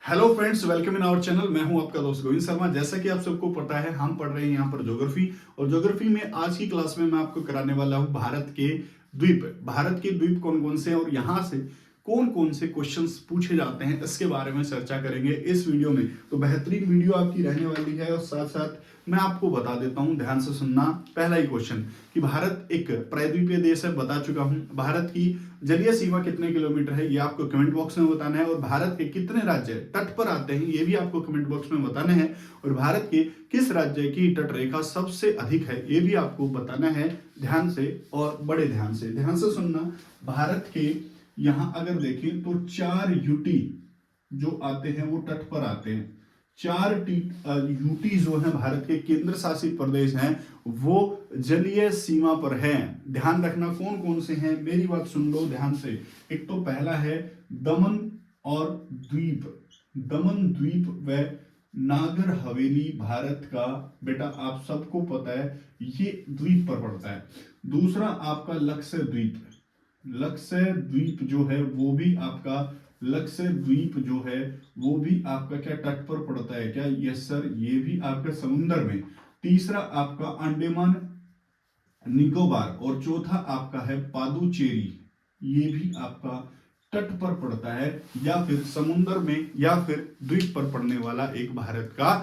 Hello friends, welcome in our channel. मैं हूं आपका दोस्त गोविंद शर्मा। जैसा कि आप सबको पता है, हम पढ़ रहे हैं यहाँ पर ज्योग्राफी। और ज्योग्राफी में आज की क्लास में मैं आपको कराने वाला हूं भारत के द्वीप। भारत के द्वीप कौन कौन से हैं और यहाँ से कौन कौन से क्वेश्चंस पूछे जाते हैं, इसके बारे में चर्चा करेंगे इस वीडियो में। तो बेहतरीन वीडियो आपकी रहने वाली है। और साथ साथ मैं आपको बता देता हूं, ध्यान से सुनना। पहला ही क्वेश्चन कि भारत एक प्रायद्वीपीय देश है, बता चुका हूं। भारत की जलीय सीमा कितने किलोमीटर है, ये आपको कमेंट बॉक्स में बताना है। और भारत के कितने राज्य तट पर आते हैं, ये भी आपको कमेंट बॉक्स में बताना है। और भारत के किस राज्य की तट रेखा सबसे अधिक है, ये भी आपको बताना है। ध्यान से और बड़े ध्यान से सुनना। भारत के यहां अगर देखें तो 4 यूटी जो आते हैं वो तट पर आते हैं। 4 यूटी जो है भारत के केंद्र शासित प्रदेश हैं, वो जलीय सीमा पर हैं। ध्यान रखना कौन कौन से हैं, मेरी बात सुन लो ध्यान से। एक तो पहला है दमन और द्वीप। दमन द्वीप व नागर हवेली भारत का, बेटा आप सबको पता है, ये द्वीप पर पड़ता है। दूसरा आपका लक्षद्वीप। लक्षद्वीप जो है वो भी आपका, लक्षद्वीप जो है वो भी आपका क्या तट पर पड़ता है क्या? यस सर, ये भी आपका समुद्र में। तीसरा आपका अंडमान निकोबार। और चौथा आपका है पादुचेरी, ये भी आपका तट पर पड़ता है, या फिर समुद्र में या फिर द्वीप पर पड़ने वाला एक भारत का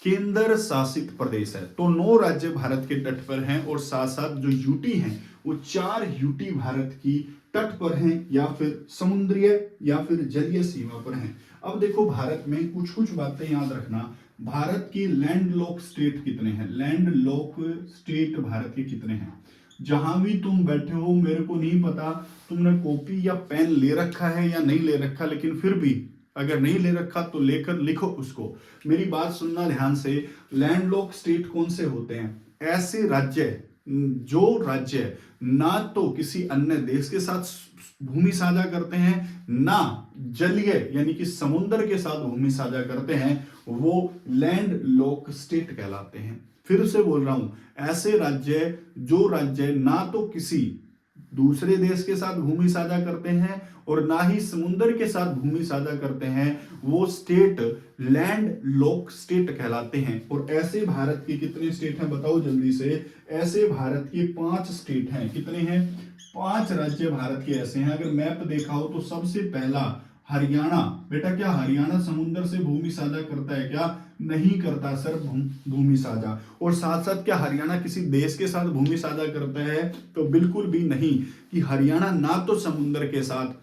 केंद्र शासित प्रदेश है। तो 9 राज्य भारत के तट पर हैं। और साथ साथ जो यूटी हैं वो 4 यूटी भारत की तट पर हैं, या फिर समुद्रीय या फिर जलीय सीमा पर हैं। अब देखो, भारत में कुछ कुछ बातें याद रखना। भारत की लैंडलॉक स्टेट कितने हैं? लैंडलॉक स्टेट भारत के कितने हैं? जहां भी तुम बैठे हो, मेरे को नहीं पता तुमने कॉपी या पेन ले रखा है या नहीं ले रखा, लेकिन फिर भी अगर नहीं ले रखा तो लेकर लिखो उसको। मेरी बात सुनना ध्यान से। लैंडलॉक स्टेट कौन से होते हैं? ऐसे राज्य जो राज्य ना तो किसी अन्य देश के साथ भूमि साझा करते हैं, ना जलीय यानी कि समुद्र के साथ भूमि साझा करते हैं, वो लैंड लॉक स्टेट कहलाते हैं। फिर से बोल रहा हूं, ऐसे राज्य जो राज्य ना तो किसी दूसरे देश के साथ भूमि साझा करते हैं और ना ही समुद्र के साथ भूमि साझा करते हैं, वो स्टेट लैंड लॉक स्टेट कहलाते हैं। और ऐसे भारत के कितने स्टेट हैं बताओ जल्दी से? ऐसे भारत के 5 स्टेट हैं। कितने हैं? 5 राज्य भारत के ऐसे हैं। अगर मैप देखा हो तो सबसे पहला हरियाणा। बेटा क्या हरियाणा समुद्र से भूमि साझा करता है क्या? नहीं करता सर भूमि साझा। और साथ साथ क्या हरियाणा किसी देश के साथ भूमि साझा करता है? तो बिल्कुल भी नहीं। कि हरियाणा ना तो समुद्र के साथ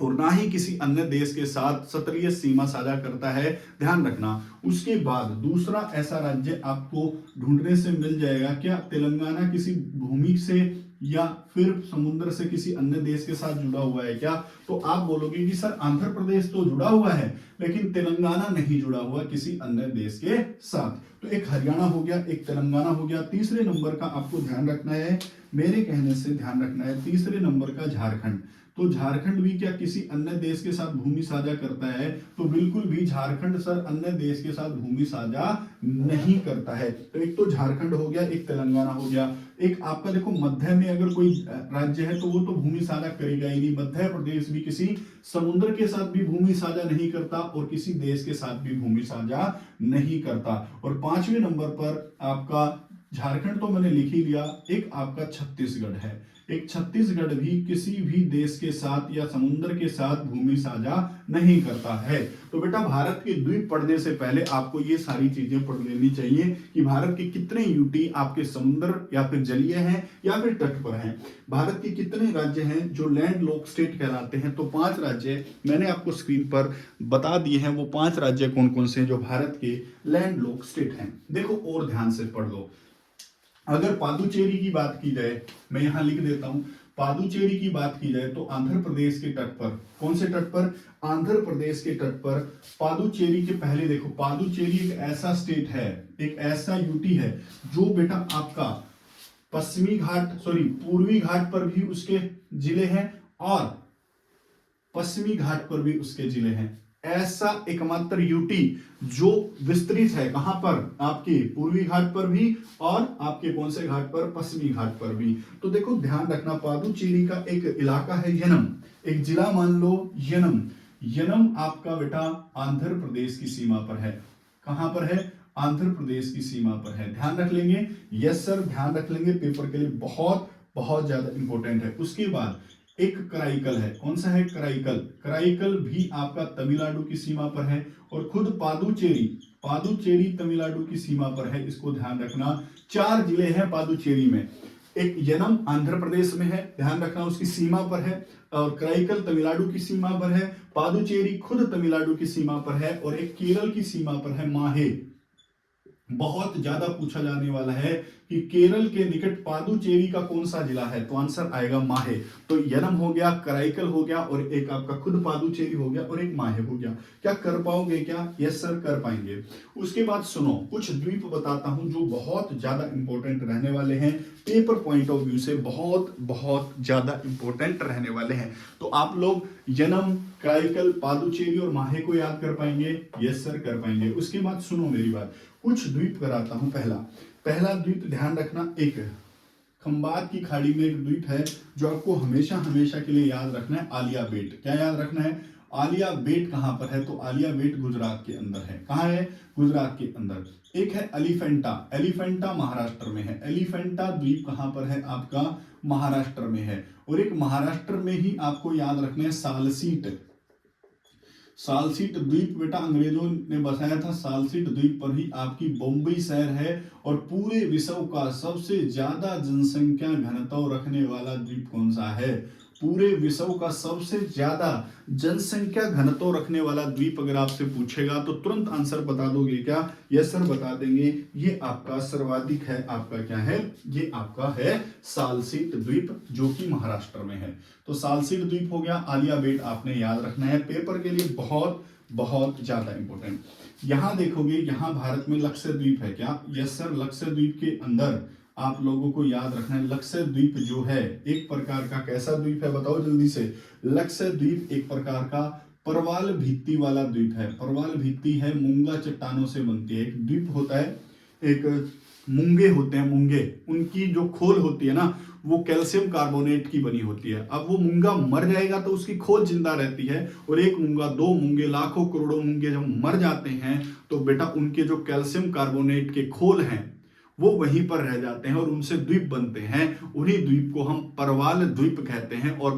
और ना ही किसी अन्य देश के साथ सतरीय सीमा साझा करता है, ध्यान रखना। उसके बाद दूसरा ऐसा राज्य आपको ढूंढने से मिल जाएगा। क्या तेलंगाना किसी भूमि से या फिर समुद्र से किसी अन्य देश के साथ जुड़ा हुआ है क्या? तो आप बोलोगे कि सर आंध्र प्रदेश तो जुड़ा हुआ है, लेकिन तेलंगाना नहीं जुड़ा हुआ किसी अन्य देश के साथ। तो एक हरियाणा हो गया, एक तेलंगाना हो गया। तीसरे नंबर का आपको ध्यान रखना है, मेरे कहने से ध्यान रखना है, तीसरे नंबर का झारखंड। तो झारखंड भी क्या किसी अन्य देश के साथ भूमि साझा करता है? तो बिल्कुल भी झारखंड सर अन्य देश के साथ भूमि साझा नहीं करता है। तो एक तो झारखंड हो गया, एक तेलंगाना हो गया। एक आपका देखो, मध्य में अगर कोई राज्य है तो वो तो भूमि साझा करेगा ही नहीं। मध्य प्रदेश भी किसी समुद्र के साथ भी भूमि साझा नहीं करता और किसी देश के साथ भी भूमि साझा नहीं करता। और 5वें नंबर पर आपका झारखंड तो मैंने लिख ही लिया। एक आपका छत्तीसगढ़ है। एक छत्तीसगढ़ भी किसी भी देश के साथ या समुद्र के साथ भूमि साझा नहीं करता है। तो बेटा भारत के द्वीप पढ़ने से पहले आपको ये सारी चीजें पढ़ लेनी चाहिए कि भारत के कितने यूटी आपके समुद्र या फिर जलीय हैं या फिर तट पर हैं। भारत के कितने राज्य हैं जो लैंड लॉक स्टेट कहलाते हैं? तो 5 राज्य मैंने आपको स्क्रीन पर बता दिए हैं। वो 5 राज्य कौन कौन से हैं जो भारत के लैंड लॉक स्टेट हैं? देखो और ध्यान से पढ़ लो। अगर पादुचेरी की बात की जाए, मैं यहां लिख देता हूं, पादुचेरी की बात की जाए तो आंध्र प्रदेश के तट पर, कौन से तट पर? आंध्र प्रदेश के तट पर पादुचेरी के पहले देखो, पादुचेरी एक ऐसा स्टेट है, एक ऐसा यूटी है जो बेटा आपका पश्चिमी घाट सॉरी पूर्वी घाट पर भी उसके जिले हैं और पश्चिमी घाट पर भी उसके जिले हैं। ऐसा एकमात्र यूटी जो विस्तृत है, कहां पर? आपके पूर्वी घाट पर भी और आपके कौन से घाट पर? पश्चिमी घाट पर भी। तो देखो ध्यान रखना, पादुचेरी का एक इलाका है यनम, एक जिला मान लो यनम। यनम आपका बेटा आंध्र प्रदेश की सीमा पर है। कहां पर है? आंध्र प्रदेश की सीमा पर है। ध्यान रख लेंगे, यस सर, ध्यान रख लेंगे, पेपर के लिए बहुत बहुत ज्यादा इंपॉर्टेंट है। उसके बाद एक कराईकल है। कौन सा है? कराईकल। कराईकल भी आपका तमिलनाडु की सीमा पर है। और खुद पादुचेरी, पादुचेरी तमिलनाडु की सीमा पर है, इसको ध्यान रखना। 4 जिले हैं पादुचेरी में। एक यनम आंध्र प्रदेश में है, ध्यान रखना, उसकी सीमा पर है। और कराईकल तमिलनाडु की सीमा पर है। पादुचेरी खुद तमिलनाडु की सीमा पर है। और एक केरल की सीमा पर है, माहे। बहुत ज्यादा पूछा जाने वाला है कि केरल के निकट पादुचेरी का कौन सा जिला है, तो आंसर आएगा माहे। तो यनम हो गया, कराईकल हो गया, और एक आपका खुद पादुचेरी हो गया, और एक माहे हो गया। क्या कर पाओगे क्या? यस सर, कर पाएंगे। उसके बाद सुनो, कुछ द्वीप बताता हूं जो बहुत ज्यादा इंपॉर्टेंट रहने वाले हैं, पेपर पॉइंट ऑफ व्यू से बहुत बहुत ज्यादा इंपॉर्टेंट रहने वाले हैं। तो आप लोग यनम, कराईकल, पादुचेरी और माहे को याद कर पाएंगे? यस सर, कर पाएंगे। उसके बाद सुनो मेरी बात, कुछ द्वीप कराता हूं। पहला द्वीप ध्यान रखना, एक खंबात की खाड़ी में एक द्वीप है जो आपको हमेशा हमेशा के लिए याद रखना है, आलिया बेट। क्या याद रखना है? आलिया बेट कहां पर है? तो आलिया बेट गुजरात के अंदर है। कहां है? गुजरात के अंदर। एक है एलिफेंटा, एलिफेंटा महाराष्ट्र में है। एलिफेंटा द्वीप कहां पर है? आपका महाराष्ट्र में है। और एक महाराष्ट्र में ही आपको याद रखना है, सालसीट। सालसीट द्वीप बेटा अंग्रेजों ने बसाया था। सालसीट द्वीप पर ही आपकी बम्बई शहर है। और पूरे विश्व का सबसे ज्यादा जनसंख्या घनत्व रखने वाला द्वीप कौन सा है? पूरे विश्व का सबसे ज्यादा जनसंख्या घनत्व रखने वाला द्वीप अगर आपसे पूछेगा तो तुरंत आंसर बता दोगे क्या? यस सर, बता देंगे। ये आपका सर्वाधिक है, आपका क्या है? ये आपका है सालसीट द्वीप, जो कि महाराष्ट्र में है। तो सालसीट द्वीप हो गया। आलिया बेट आपने याद रखना है, पेपर के लिए बहुत बहुत ज्यादा इंपॉर्टेंट। यहां देखोगे, यहां भारत में लक्षद्वीप है क्या? यस सर, लक्षद्वीप के अंदर आप लोगों को याद रखना है, लक्षद्वीप जो है एक प्रकार का कैसा द्वीप है बताओ जल्दी से? लक्षद्वीप एक प्रकार का परवाल भित्ति वाला द्वीप है। परवाल भित्ति है, मूंगा चट्टानों से बनती है। एक द्वीप होता है, एक मूंगे होते हैं, मूंगे, उनकी जो खोल होती है ना, वो कैल्शियम कार्बोनेट की बनी होती है। अब वो मूंगा मर जाएगा तो उसकी खोल जिंदा रहती है, और एक मूंगा, 2 मूंगे, लाखों करोड़ों मूंगे जब मर जाते हैं तो बेटा उनके जो कैल्शियम कार्बोनेट के खोल हैं वो वहीं पर रह जाते हैं और उनसे द्वीप बनते हैं। उन्हीं द्वीप को हम परवाल द्वीप कहते हैं। और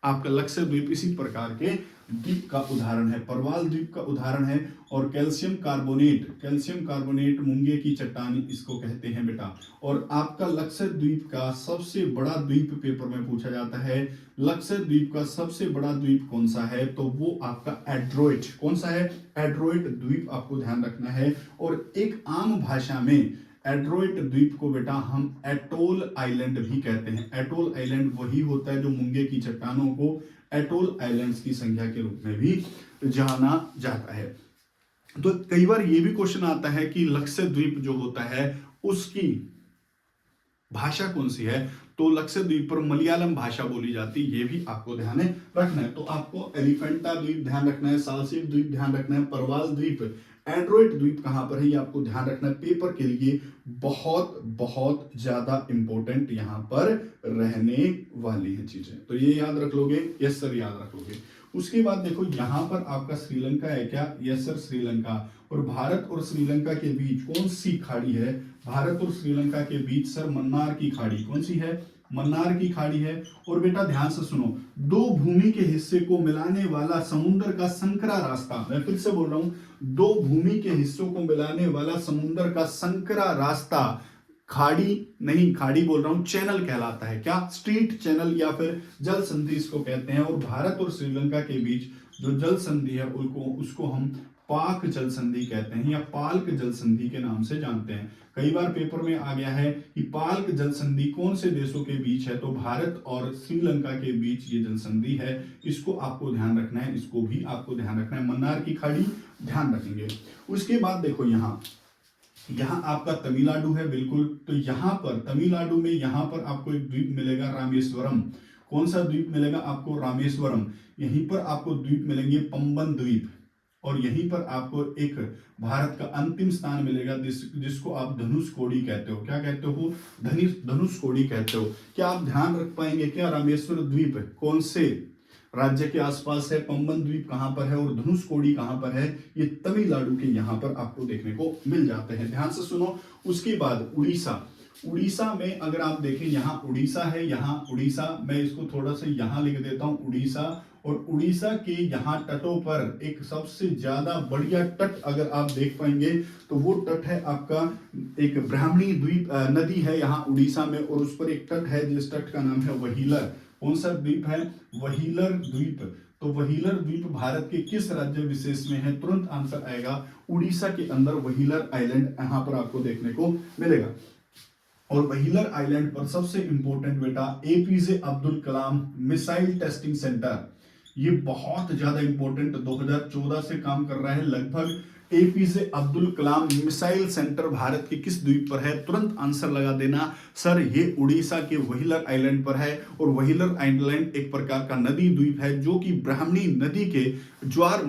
आपका लक्षद्वीप इसी प्रकार के द्वीप का उदाहरण है, परवाल द्वीप का उदाहरण है। और कैल्शियम कार्बोनेट, कैल्शियम कार्बोनेट मूंगे की चट्टानी इसको कहते हैं बेटा। और आपका लक्षद्वीप का सबसे बड़ा द्वीप पेपर में पूछा जाता है, लक्षद्वीप का सबसे बड़ा द्वीप कौन सा है? तो वो आपका एड्रोइट। कौन सा है? एड्रोइट द्वीप आपको ध्यान रखना है। और एक आम भाषा में एड्रोइट द्वीप को बेटा हम एटोल आइलैंड भी कहते हैं। एटोल आइलैंड वही होता है जो मूंगे की चट्टानों को एटोल आइलैंड्स की संख्या के रूप में भी जाना जाता है। तो कई बार ये भी क्वेश्चन आता है कि लक्षद्वीप जो होता है उसकी भाषा कौन सी है? तो लक्षद्वीप पर मलयालम भाषा बोली जाती है, ये भी आपको ध्यान रखना है। तो आपको एलिफेंटा द्वीप ध्यान रखना है, सालसीट द्वीप ध्यान रखना है, परवाल द्वीप, एंड्रोइड द्वीप कहां पर है ये आपको ध्यान रखना है। पेपर के लिए बहुत बहुत ज्यादा इंपॉर्टेंट यहां पर रहने वाली है चीजें, तो ये याद रख लोगे? यस सर, याद रख लोगे। उसके बाद देखो यहां पर आपका श्रीलंका है क्या? Yes sir, Sri Lanka. और भारत और श्रीलंका के बीच कौन सी खाड़ी है? भारत और श्रीलंका के बीच सर मन्नार की खाड़ी। कौन सी है? मन्नार की खाड़ी है। और बेटा ध्यान से सुनो, 2 भूमि के हिस्से को मिलाने वाला समुद्र का संकरा रास्ता, मैं फिर से बोल रहा हूं, 2 भूमि के हिस्सों को मिलाने वाला समुद्र का संकरा रास्ता, खाड़ी नहीं, खाड़ी बोल रहा हूं, चैनल कहलाता है। क्या? स्ट्रीट चैनल या फिर जल संधि इसको कहते हैं। और भारत और श्रीलंका के बीच जो जल संधि है उसको हम पाक जल संधि कहते हैं या पाल्क जल संधि के नाम से जानते हैं। कई बार पेपर में आ गया है कि पाल्क जल संधि कौन से देशों के बीच है? तो भारत और श्रीलंका के बीच ये जल संधि है। इसको आपको ध्यान रखना है, इसको भी आपको ध्यान रखना है। मन्नार की खाड़ी ध्यान रखेंगे। उसके बाद देखो यहाँ आपका तमिलनाडु है, बिल्कुल। तो यहाँ पर तमिलनाडु में यहाँ पर आपको एक द्वीप मिलेगा, रामेश्वरम। कौन सा द्वीप मिलेगा आपको? रामेश्वरम। यहीं पर आपको द्वीप मिलेंगे, पंबन द्वीप। और यहीं पर आपको एक भारत का अंतिम स्थान मिलेगा जिसको आप धनुषकोडी कहते हो। क्या कहते हो? धनुषकोडी कहते हो। क्या आप ध्यान रख पाएंगे क्या? रामेश्वर द्वीप कौन से राज्य के आसपास है, पंबन द्वीप कहां पर है और धनुषकोडी कहां पर है, ये तमिलनाडु के यहां पर आपको देखने को मिल जाते हैं। ध्यान से सुनो। उसके बाद उड़ीसा, उड़ीसा में अगर आप देखें यहाँ उड़ीसा है, यहाँ उड़ीसा, मैं इसको थोड़ा सा यहाँ लिख देता हूँ उड़ीसा। और उड़ीसा के यहाँ तटों पर एक सबसे ज्यादा बढ़िया तट अगर आप देख पाएंगे तो वो तट है आपका एक ब्राह्मणी द्वीप नदी है यहाँ उड़ीसा में, और उस पर एक तट है जिस तट का नाम है वहीलर। कौन सा द्वीप है? वहीलर द्वीप। तो वहीलर द्वीप भारत के किस राज्य विशेष में है? तुरंत आंसर आएगा उड़ीसा के अंदर वहीलर आइलैंड यहाँ पर आपको देखने को मिलेगा। और वहीलर आइलैंड पर सबसे इंपॉर्टेंट बेटा APJ Abdul Kalam missile testing centre, ये बहुत ज्यादा इंपॉर्टेंट 2014 से काम कर रहा है लगभग। APJ Abdul Kalam missile centre Bharat के किस द्वीप पर है? तुरंत आंसर लगा देना सर, ये उड़ीसा के वहीलर आइलैंड पर है। और वहीलर आइलैंड एक प्रकार का नदी द्वीप है जो कि ब्राह्मणी नदी के ज्वार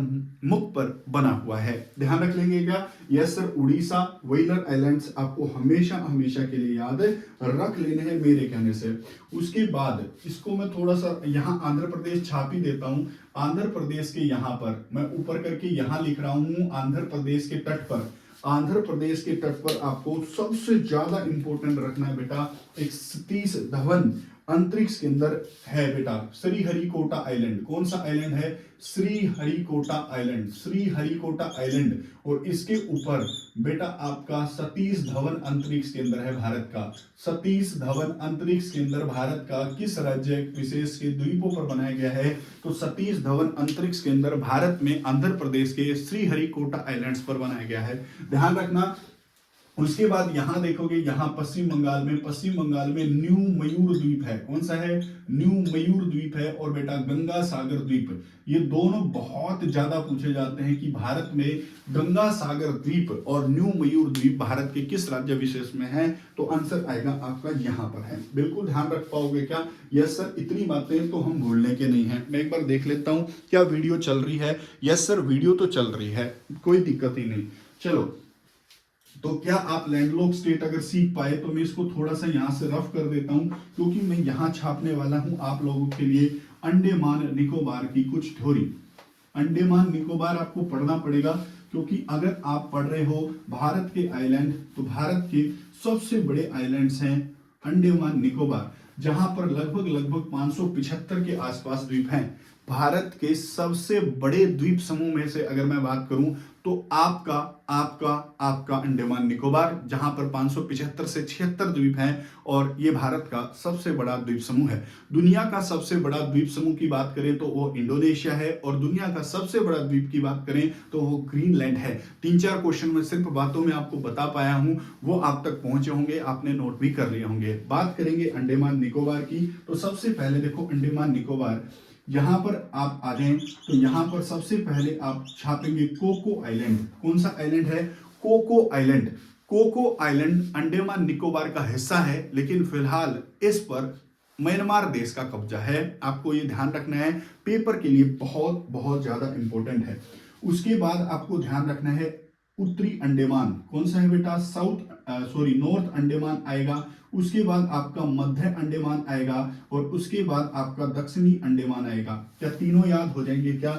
मुख पर बना हुआ है। ध्यान रख लेंगे क्या? Yes sir, Orissa wheeler islands आपको हमेशा हमेशा के लिए याद रख लेने हैं मेरे कहने से। उसके बाद इसको मैं थोड़ा सा यहाँ आंध्र प्रदेश छाप ही देता हूँ। आंध्र प्रदेश के यहाँ पर मैं ऊपर करके यहाँ लिख रहा हूँ आंध्र प्रदेश के तट पर, आंध्र प्रदेश के तट पर आपको सबसे ज्यादा इंपॉर्टेंट रखना है बेटा, एक सतीश धवन अंतरिक्ष के अंदर है बेटा श्रीहरिकोटा आइलैंड। कौन सा आइलैंड है? Sriharikota island, Sriharikota island. और इसके ऊपर बेटा आपका सतीश धवन अंतरिक्ष केंद्र है भारत का। सतीश धवन अंतरिक्ष केंद्र भारत का किस राज्य विशेष के द्वीपों पर बनाया गया है? तो सतीश धवन अंतरिक्ष केंद्र भारत में आंध्र प्रदेश के श्रीहरिकोटा आइलैंड्स पर बनाया गया है। ध्यान रखना। उसके बाद यहां देखोगे, यहां पश्चिम बंगाल में न्यू मयूर द्वीप है। कौन सा है? न्यू मयूर द्वीप है। और बेटा गंगा सागर द्वीप, ये दोनों बहुत ज्यादा पूछे जाते हैं कि भारत में गंगा सागर द्वीप और न्यू मयूर द्वीप भारत के किस राज्य विशेष में है? तो आंसर आएगा आपका यहां पर है। बिल्कुल ध्यान रख पाओगे क्या? यस सर, इतनी बातें तो हम भूलने के नहीं है। मैं एक बार देख लेता हूं क्या वीडियो चल रही है। यस सर, वीडियो तो चल रही है, कोई दिक्कत ही नहीं। चलो, तो क्या आप लैंडलॉक स्टेट अगर सीख पाए तो मैं इसको थोड़ा सा यहां से रफ कर देता हूं, क्योंकि मैं यहां छापने वाला हूं आप लोगों के लिए अंडमान निकोबार की कुछ थ्योरी। अंडमान निकोबार आपको पढ़ना पड़ेगा, क्योंकि अगर आप पढ़ रहे हो भारत के आइलैंड, तो भारत के सबसे बड़े आइलैंड्स हैं अंडमान निकोबार, जहां पर लगभग 575 के आसपास द्वीप हैं। भारत के सबसे बड़े द्वीप समूह में से अगर मैं बात करूं तो आपका अंडमान निकोबार, जहां पर 575 से 76 द्वीप हैं, और ये भारत का सबसे बड़ा द्वीप समूह है। दुनिया का सबसे बड़ा द्वीप समूह की बात करें तो वो इंडोनेशिया है, और दुनिया का सबसे बड़ा द्वीप की बात करें तो वो ग्रीनलैंड है। 3-4 क्वेश्चन में सिर्फ बातों में आपको बता पाया हूं, वो आप तक पहुंचे होंगे, आपने नोट भी कर लिए होंगे। बात करेंगे अंडमान निकोबार की, तो सबसे पहले देखो अंडमान निकोबार, यहां पर आप आ जाएं तो यहां पर सबसे पहले आप छापेंगे कोको आइलैंड। कौन सा आइलैंड है? Coco Island. Coco Island Andaman Nicobar का हिस्सा है, लेकिन फिलहाल इस पर म्यांमार देश का कब्जा है। आपको ये ध्यान रखना है, पेपर के लिए बहुत बहुत ज्यादा इंपॉर्टेंट है। उसके बाद आपको ध्यान रखना है उत्तरी अंडमान। कौन सा है बेटा? नॉर्थ अंडमान आएगा। उसके बाद आपका मध्य अंडमान आएगा, और उसके बाद आपका दक्षिणी अंडमान आएगा। क्या तीनों याद हो जाएंगे क्या?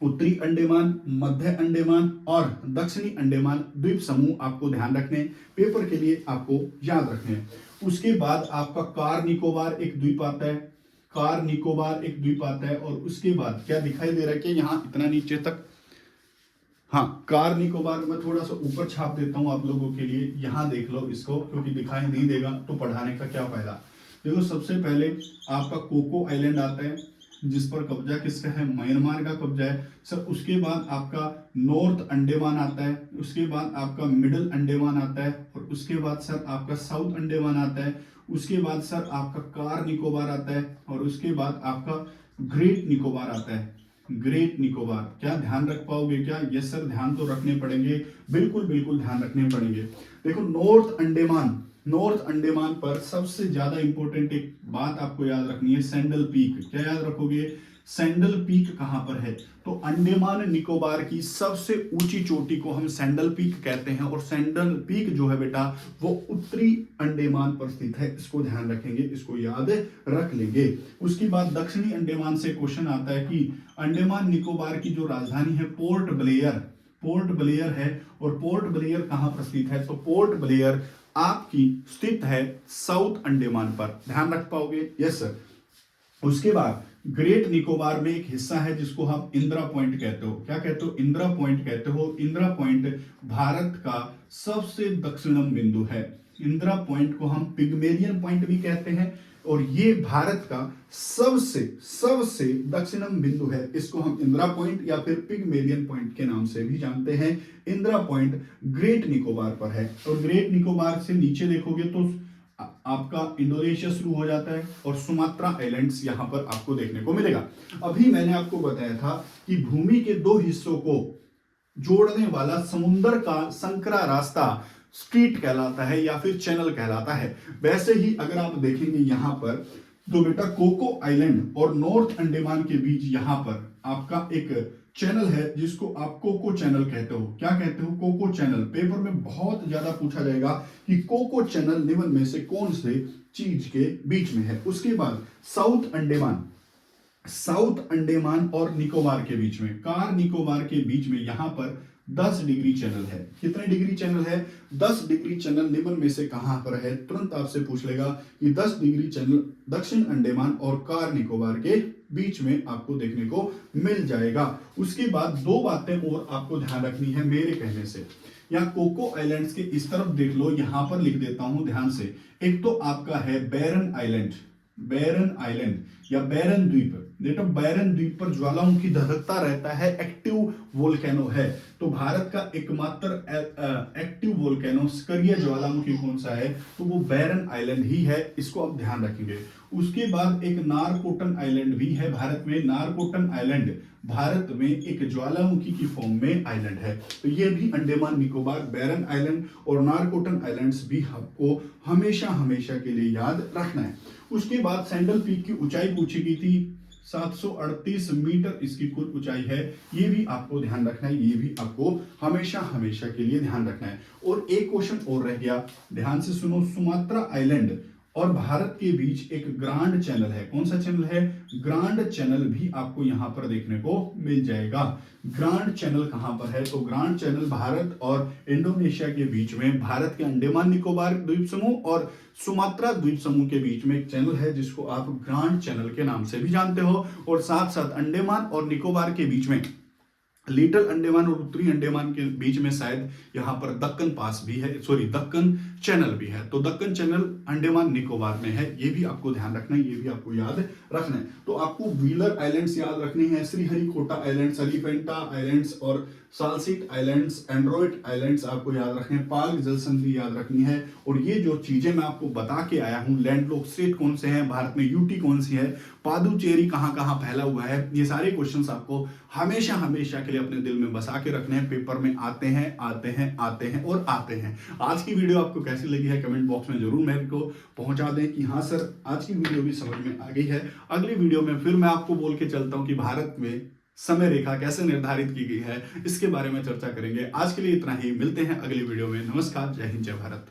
उत्तरी अंडमान, मध्य अंडमान और दक्षिणी अंडमान द्वीप समूह आपको ध्यान रखने, पेपर के लिए आपको याद रखने। उसके बाद आपका कार निकोबार एक द्वीप आता है, कार निकोबार एक द्वीप आता है। और उसके बाद क्या दिखाई दे रहा है कि यहाँ इतना नीचे तक, हाँ, कार निकोबार मैं थोड़ा सा ऊपर छाप देता हूं आप लोगों के लिए, यहां देख लो इसको, क्योंकि दिखाई नहीं देगा तो पढ़ाने का क्या फायदा। देखो, सबसे पहले आपका कोको आइलैंड आता है, जिस पर कब्जा किसका है? म्यांमार का कब्जा है सर। उसके बाद आपका नॉर्थ अंडमान आता है, उसके बाद आपका मिडिल अंडमान आता है, और उसके बाद सर आपका साउथ अंडमान आता है। उसके बाद सर आपका कार निकोबार आता है, और उसके बाद आपका ग्रेट निकोबार आता है। ग्रेट निकोबार, क्या ध्यान रख पाओगे क्या? यस सर, ध्यान तो रखने पड़ेंगे, बिल्कुल बिल्कुल ध्यान रखने पड़ेंगे। देखो, नॉर्थ अंडमान पर सबसे ज्यादा इंपॉर्टेंट एक बात आपको याद रखनी है, सैंडल पीक। क्या याद रखोगे? सैंडल पीक कहां पर है? तो अंडमान निकोबार की सबसे ऊंची चोटी को हम सैंडल पीक कहते हैं, और सैंडल पीक जो है बेटा वो उत्तरी अंडमान पर स्थित है। इसको ध्यान रखेंगे, इसको याद रख लेंगे। उसके बाद दक्षिणी अंडमान से क्वेश्चन आता है कि अंडमान निकोबार की जो राजधानी है पोर्ट ब्लेयर, पोर्ट ब्लेयर है, और पोर्ट ब्लेयर कहां पर स्थित है? तो पोर्ट ब्लेयर आपकी स्थित है साउथ अंडमान पर। ध्यान रख पाओगे? Yes sir. उसके बाद ग्रेट निकोबार में एक हिस्सा है जिसको हम इंदिरा पॉइंट कहते हो। क्या कहते हो? इंदिरा पॉइंट कहते हो। इंदिरा पॉइंट भारत का सबसे दक्षिणम बिंदु है। इंदिरा पॉइंट को हम पिग्मेलियन पॉइंट भी कहते हैं, और ये भारत का सबसे सबसे दक्षिणम बिंदु है। इसको हम इंदिरा पॉइंट या फिर पिग्मेलियन पॉइंट के नाम से भी जानते हैं। इंदिरा पॉइंट ग्रेट निकोबार पर है, और ग्रेट निकोबार से नीचे देखोगे तो आपका इंडोनेशिया शुरू हो जाता है, और सुमात्रा आइलैंड्स यहां पर आपको देखने को मिलेगा। अभी मैंने आपको बताया था कि भूमि के दो हिस्सों को जोड़ने वाला समुद्र का संकरा रास्ता स्ट्रीट कहलाता है या फिर चैनल कहलाता है। वैसे ही अगर आप देखेंगे यहां पर, तो बेटा कोको आइलैंड और नॉर्थ अंडमान के बीच यहां पर आपका एक चैनल है जिसको आप कोको चैनल कहते हो। क्या कहते हो? Cocoa channel. पेपर में बहुत ज्यादा पूछा जाएगा कि कोको चैनल निम्न में से कौन से चीज के बीच में है। उसके बाद साउथ अंडमान, साउथ अंडमान और निकोबार के बीच में, कार निकोबार के बीच में यहां पर 10 डिग्री चैनल है। कितने डिग्री चैनल है? 10 डिग्री चैनल निम्न में से कहां पर है? तुरंत आपसे पूछ लेगा कि 10 डिग्री चैनल दक्षिण अंडमान और कार निकोबार के बीच में आपको देखने को मिल जाएगा। उसके बाद दो बातें और आपको ध्यान रखनी है मेरे कहने से। या कोको आइलैंड्स के इस तरफ देख लो, यहां पर लिख देता हूं ध्यान से। एक तो आपका है बैरन आइलैंड, बैरन आइलैंड या बैरन द्वीप। देखो बैरन द्वीप पर ज्वालामुखी धधकता रहता है, एक्टिव वोल्केनो है। तो भारत का एकमात्र एक्टिव वोल्केनो सक्रिय ज्वालामुखी कौन सा है? तो वो बैरन आइलैंड ही है। इसको आप ध्यान रखेंगे। उसके बाद एक नारकोटन आइलैंड भी है भारत में। नारकोटन आइलैंड भारत में एक ज्वालामुखी की फॉर्म में आइलैंड है। तो ये भी अंडमान निकोबार, बैरन आइलैंड और नारकोटन आइलैंड्स भी आपको हमेशा हमेशा के लिए याद रखना है। उसके बाद सैंडल पीक की ऊंचाई पूछी गई थी, 738 मीटर इसकी कुल ऊंचाई है। ये भी आपको ध्यान रखना है, ये भी आपको हमेशा हमेशा के लिए ध्यान रखना है। और एक क्वेश्चन और रह गया, ध्यान से सुनो। सुमात्रा आइलैंड और भारत के बीच एक ग्रांड चैनल है। कौन सा चैनल है? ग्रांड चैनल भी आपको यहां पर देखने को मिल जाएगा। ग्रांड चैनल कहां पर है? तो ग्रांड चैनल भारत और इंडोनेशिया के बीच में, भारत के अंडमान निकोबार द्वीप समूह और सुमात्रा द्वीप समूह के बीच में एक चैनल है जिसको आप ग्रांड चैनल के नाम से भी जानते हो। और साथ साथ अंडमान और निकोबार के बीच में, लिटिल अंडमान और उत्तरी अंडमान के बीच में शायद यहां पर दक्कन पास भी है, सॉरी दक्कन चैनल भी है। तो दक्कन चैनल अंडमान निकोबार में है, ये भी आपको ध्यान रखना है, ये भी आपको याद रखना है। तो आपको व्हीलर आइलैंड्स याद रखने हैं, श्रीहरिकोटा आइलैंड्स, एलिफेंटा आइलैंड्स और साल्सिट आइलैंड्स, एंड्रॉइड आइलैंड्स आपको याद रखने हैं, पार्क जल संधि याद रखनी है। और ये जो चीजें मैं आपको बता के आया हूं, लैंडलॉक स्टेट कौन से हैं भारत में, यूटी कौन सी है, पादुचेरी कहां कहां फैला हुआ है, ये सारे क्वेश्चंस आपको हमेशा हमेशा के लिए अपने दिल में बसा के रखने हैं। पेपर में आते हैं आते हैं आते हैं और आते हैं। आज की वीडियो आपको कैसी लगी है कमेंट बॉक्स में जरूर मेरे को पहुंचा दें कि हाँ सर आज की वीडियो भी समझ में आ गई है। अगली वीडियो में फिर मैं आपको बोल के चलता हूं कि भारत में समय रेखा कैसे निर्धारित की गई है, इसके बारे में चर्चा करेंगे। आज के लिए इतना ही, मिलते हैं अगली वीडियो में। नमस्कार, जय हिंद, जय भारत।